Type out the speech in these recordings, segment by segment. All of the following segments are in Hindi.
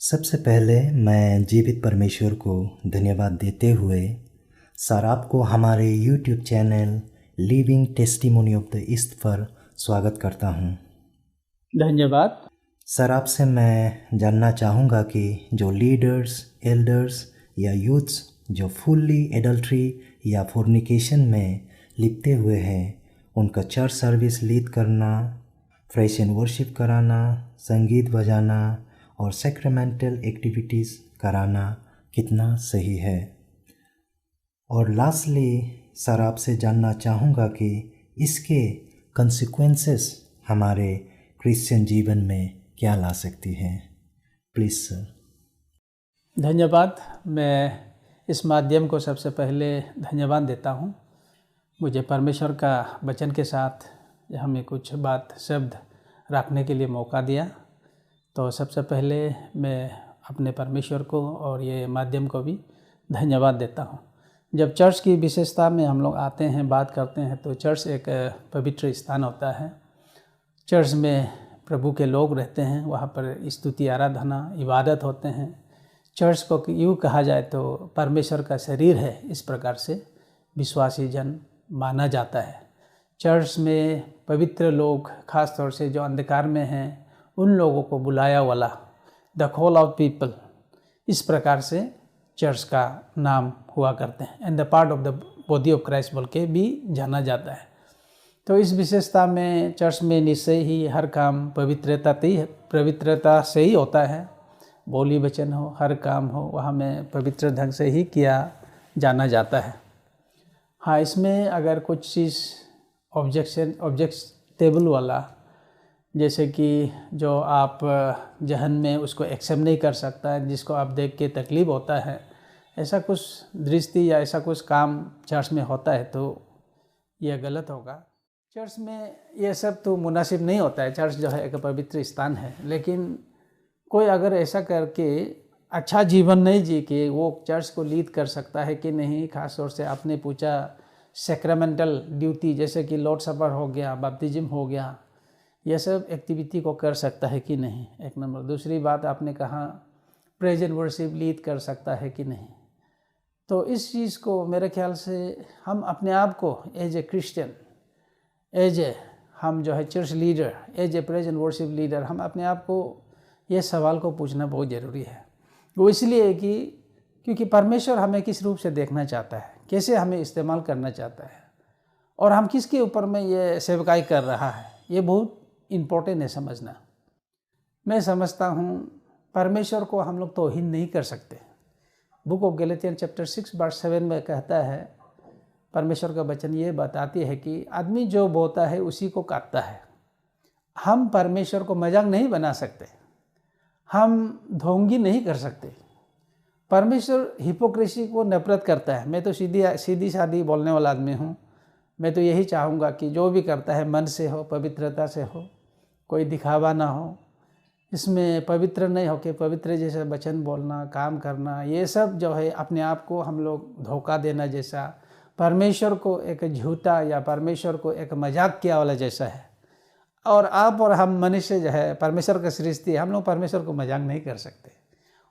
सबसे पहले मैं जीवित परमेश्वर को धन्यवाद देते हुए सर आपको हमारे YouTube channel living testimony of the east पर स्वागत करता हूं। धन्यवाद। सर आपसे मैं जानना चाहूँगा कि जो लीडर्स, एल्डर्स या यूथ्स जो फुल्ली एडल्ट्री या फोर्निकेशन में लिपटे हुए हैं, उनका चर्च सर्विस लीड करना, फ्रेश एंड वर्शिप कराना, संगीत बजाना और सैक्रामेंटल एक्टिविटीज़ कराना कितना सही है। और लास्टली सर आपसे जानना चाहूँगा कि इसके कंसिक्वेंसेस हमारे क्रिश्चियन जीवन में क्या ला सकती हैं। Please sir. धन्यवाद। मैं इस माध्यम को सबसे पहले धन्यवाद देता हूँ। मुझे परमेश्वर का वचन के साथ हमें कुछ बात शब्द रखने के लिए मौका दिया, तो सबसे पहले मैं अपने परमेश्वर को और ये माध्यम को भी धन्यवाद देता हूँ। जब चर्च की विशेषता में हम लोग आते हैं, बात करते हैं, तो चर्च एक पवित्र स्थान होता है। चर्च में प्रभु के लोग रहते हैं, वहाँ पर स्तुति, आराधना, इबादत होते हैं। चर्च को यूँ कहा जाए तो परमेश्वर का शरीर है, इस प्रकार से विश्वासी जन माना जाता है। चर्च में पवित्र लोग, खास तौर से जो अंधकार में हैं, उन लोगों को बुलाया वाला, द कॉल ऑफ पीपल, इस प्रकार से चर्च का नाम हुआ करते हैं। And the part of the body of Christ बोल के भी जाना जाता है। तो इस विशेषता में चर्च में निश्चय ही हर काम पवित्रता से ही होता है। बोली वचन हो, हर काम हो, वहाँ में पवित्र ढंग से ही किया जाना जाता है। हाँ, इसमें अगर कुछ चीज़ ऑब्जेक्टेबल वाला, जैसे कि जो आप जहन में उसको एक्सेप्ट नहीं कर सकता है, जिसको आप देख के तकलीफ होता है, ऐसा कुछ दृष्टि या ऐसा कुछ काम चर्च में होता है तो यह गलत होगा। चर्च में ये सब तो मुनासिब नहीं होता है। चर्च जो है एक पवित्र स्थान है, लेकिन कोई अगर ऐसा करके अच्छा जीवन नहीं जी के वो चर्च को लीड कर सकता है कि नहीं। खास तौर से आपने पूछा सैक्रामेंटल ड्यूटी, जैसे कि लॉर्ड सपर हो गया, बैप्टिज्म हो गया, यह सब एक्टिविटी को कर सकता है कि नहीं, एक नंबर। दूसरी बात आपने कहा प्रेज एंड वर्शिप लीड कर सकता है कि नहीं। तो इस चीज़ को मेरे ख्याल से हम अपने आप को as a Christian, as a हम जो है church leader, as a praise and worship leader, हम अपने आप को ये सवाल को पूछना बहुत ज़रूरी है। वो इसलिए कि क्योंकि परमेश्वर हमें किस रूप से देखना चाहता है, कैसे हमें इस्तेमाल करना चाहता है, और हम किसके ऊपर में ये सेवकाई कर रहा है, ये बहुत इम्पोर्टेंट है समझना। मैं समझता हूँ परमेश्वर को हम लोग तौहीन नहीं कर सकते। बुक ऑफ गैलेटियन चैप्टर 6 वर्स 7 में कहता है, परमेश्वर का वचन ये बताती है कि आदमी जो बोता है उसी को काटता है। हम परमेश्वर को मजाक नहीं बना सकते, हम ढोंगी नहीं कर सकते। परमेश्वर हिपोक्रेसी को नफरत करता है। मैं तो सीधी सादी बोलने वाला आदमी हूँ। मैं तो यही चाहूँगा कि जो भी करता है मन से हो, पवित्रता से हो, कोई दिखावा ना हो, इसमें पवित्र नहीं हो के पवित्र जैसे वचन बोलना, काम करना, ये सब जो है अपने आप को हम लोग धोखा देना जैसा, परमेश्वर को एक झूठा या परमेश्वर को एक मजाक किया वाला जैसा है। और आप और हम मनुष्य जो है परमेश्वर का सृष्टि, हम लोग परमेश्वर को मजाक नहीं कर सकते।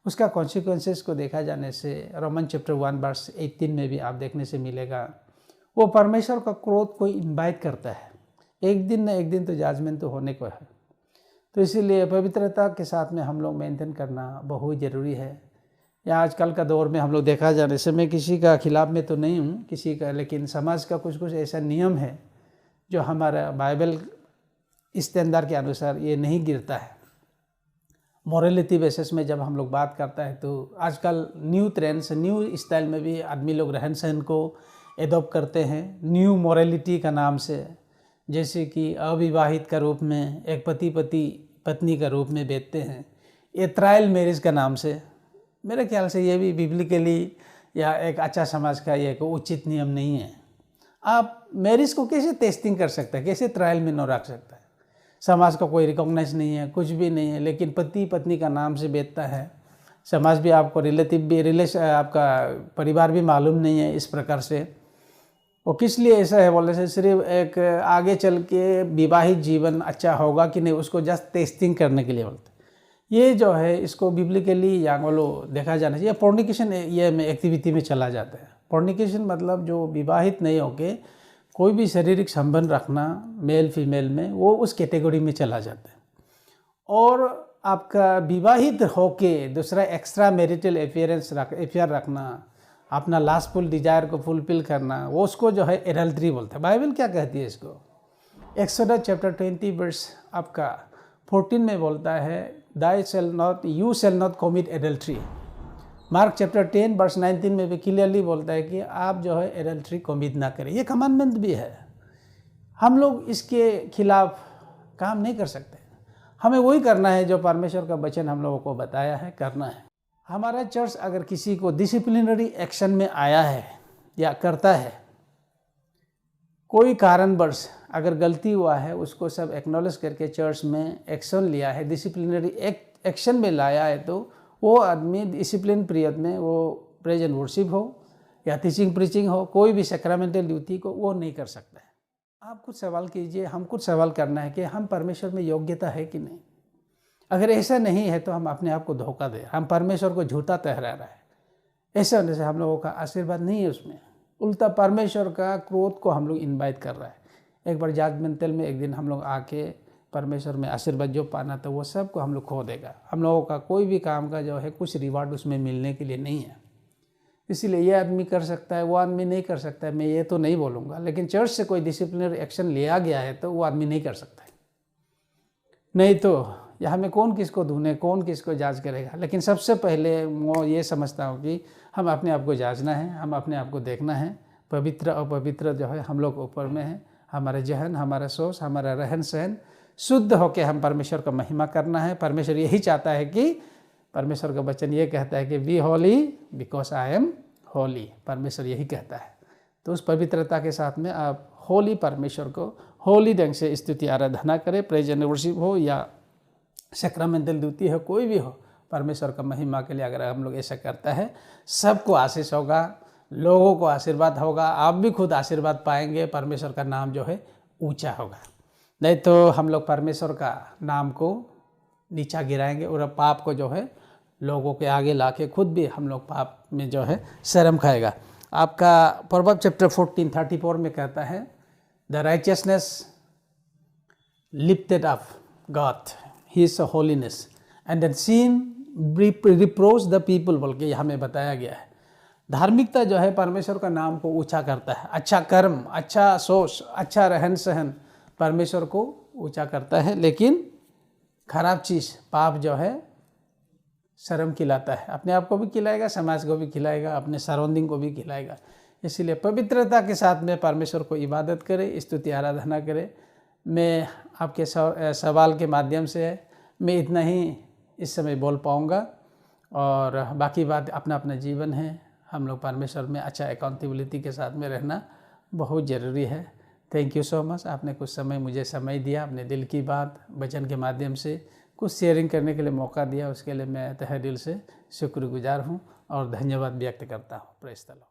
उसका कॉन्सिक्वेंसेस को देखा जाने से रोमन चैप्टर 1 वर्स 18 में भी आप देखने से मिलेगा। वो परमेश्वर का क्रोध को इन्वाइट करता है। एक दिन न एक दिन तो जजमेंट तो होने को है। तो इसीलिए पवित्रता के साथ में हम लोग मेंटेन करना बहुत ज़रूरी है। या आजकल का दौर में हम लोग देखा जाने से, मैं किसी का खिलाफ में तो नहीं हूँ किसी का, लेकिन समाज का कुछ कुछ ऐसा नियम है जो हमारा बाइबल स्टैंडर्ड के अनुसार ये नहीं गिरता है। मॉरलिटी बेसिस में जब हम लोग बात करता है तो आजकल न्यू ट्रेंड्स, न्यू स्टाइल में भी आदमी लोग रहन सहन को एडॉप्ट करते हैं न्यू मॉरलिटी का नाम से। जैसे कि अविवाहित का रूप में एक पति पत्नी का रूप में बेचते हैं, ये ट्रायल मैरिज का नाम से। मेरे ख्याल से ये भी बिब्लिकली या एक अच्छा समाज का ये एक उचित नियम नहीं है। आप मैरिज को कैसे टेस्टिंग कर सकते हैं, कैसे ट्रायल में न रख सकता है। समाज का कोई रिकॉग्नाइज नहीं है, कुछ भी नहीं है, लेकिन पति पत्नी का नाम से बेचता है। समाज भी आपको आपका परिवार भी मालूम नहीं है इस प्रकार से। वो किस लिए ऐसा है बोलने से, सिर्फ एक आगे चल के विवाहित जीवन अच्छा होगा कि नहीं उसको जस्ट टेस्टिंग करने के लिए बोलते। ये जो है इसको बिब्लिकली या बोलो देखा जाना चाहिए। फोर्निकेशन ये में एक्टिविटी में चला जाता है। फोर्निकेशन मतलब जो विवाहित नहीं होके कोई भी शारीरिक संबंध रखना मेल फीमेल में, वो उस कैटेगरी में चला जाता है। और आपका विवाहित होके दूसरा एक्स्ट्रा मैरिटल अफेयर रखना, अपना लास्टफुल डिजायर को फुलफिल करना, वो उसको जो है एडल्ट्री बोलते हैं। बाइबल क्या कहती है इसको? एक्सोडस चैप्टर 20 वर्स आपका 14 में बोलता है you shall not commit adultery. Mark chapter 10 verse 19 में भी क्लियरली बोलता है कि आप जो है एडल्ट्री कमिट ना करें। ये कमांडमेंट भी है। हम लोग इसके खिलाफ काम नहीं कर सकते। हमें वही करना है जो परमेश्वर का वचन हम लोगों को बताया है करना है। हमारा चर्च अगर किसी को डिसिप्लिनरी एक्शन में आया है या करता है, कोई कारणवश अगर गलती हुआ है, उसको सब एक्नॉलेज करके चर्च में एक्शन लिया है, डिसिप्लिनरी एक्शन में लाया है, तो वो आदमी डिसिप्लिन पीरियड में वो प्रेज एंड वर्शिप हो या टीचिंग प्रीचिंग हो, कोई भी सैक्रामेंटल ड्यूटी को वो नहीं कर सकता है। आप कुछ सवाल कीजिए, हम कुछ सवाल करना है कि हम परमेश्वर में योग्यता है कि नहीं। अगर ऐसा नहीं है तो हम अपने आप को धोखा दे, हम परमेश्वर को झूठा ठहरा रहा है। ऐसे होने से हम लोगों का आशीर्वाद नहीं है उसमें, उल्टा परमेश्वर का क्रोध को हम लोग इन्वाइट कर रहा है। एक बार जजमेंटल में एक दिन हम लोग आके परमेश्वर में आशीर्वाद जो पाना तो वो सब को हम लोग खो देगा। हम लोगों का कोई भी काम का जो है कुछ रिवार्ड उसमें मिलने के लिए नहीं है। इसीलिए ये आदमी कर सकता है, वो आदमी नहीं कर सकता है, मैं ये तो नहीं बोलूँगा। लेकिन चर्च से कोई डिसिप्लिनरी एक्शन लिया गया है तो वो आदमी नहीं कर सकता है। नहीं तो यहाँ में कौन किसको ढूंढे, कौन किसको जांच करेगा। लेकिन सबसे पहले वो ये समझता हूँ कि हम अपने आप को जांचना है, हम अपने आप को देखना है। पवित्र अपवित्र जो है हम लोग ऊपर में है। हमारे जहन, हमारा सोच, हमारा रहन सहन शुद्ध होकर हम परमेश्वर का महिमा करना है। परमेश्वर यही चाहता है कि, परमेश्वर का वचन ये कहता है कि be holy because I am holy. परमेश्वर यही कहता है। तो उस पवित्रता के साथ में आप होली परमेश्वर को होली ढंग से स्तुति आराधना करें। प्रेज एंड वर्शिप हो या सैक्रामेंटल ड्यूटी हो, कोई भी हो, परमेश्वर का महिमा के लिए अगर हम लोग ऐसा करता है, सबको आशीष होगा, लोगों को आशीर्वाद होगा, आप भी खुद आशीर्वाद पाएंगे, परमेश्वर का नाम जो है ऊंचा होगा। नहीं तो हम लोग परमेश्वर का नाम को नीचा गिराएंगे और पाप को जो है लोगों के आगे लाके खुद भी हम लोग पाप में जो है शर्म खाएगा। आपका प्रोवर्ब्स चैप्टर 14:34 में कहता है the righteousness lifted up God his holiness and the sin reproach the people, बोल के यहाँ में बताया गया है। धार्मिकता जो है परमेश्वर का नाम को ऊंचा करता है। अच्छा कर्म, अच्छा सोच, अच्छा रहन सहन परमेश्वर को ऊंचा करता है। लेकिन खराब चीज़ पाप जो है शर्म खिलाता है। अपने आप को भी खिलाएगा, समाज को भी खिलाएगा, अपने सराउंडिंग को भी खिलाएगा। इसीलिए पवित्रता के साथ में परमेश्वर को इबादत करें, स्तुति आराधना करें। मैं आपके सवाल के माध्यम से मैं इतना ही इस समय बोल पाऊँगा और बाकी बात अपना अपना जीवन है। हम लोग परमेश्वर में अच्छा अकाउंटेबिलिटी के साथ में रहना बहुत ज़रूरी है। Thank you so much. आपने कुछ समय मुझे समय दिया, अपने दिल की बात वचन के माध्यम से कुछ शेयरिंग करने के लिए मौका दिया, उसके लिए मैं तहे दिल से शुक्रगुजार हूँ और धन्यवाद व्यक्त करता हूँ। Praise the Lord.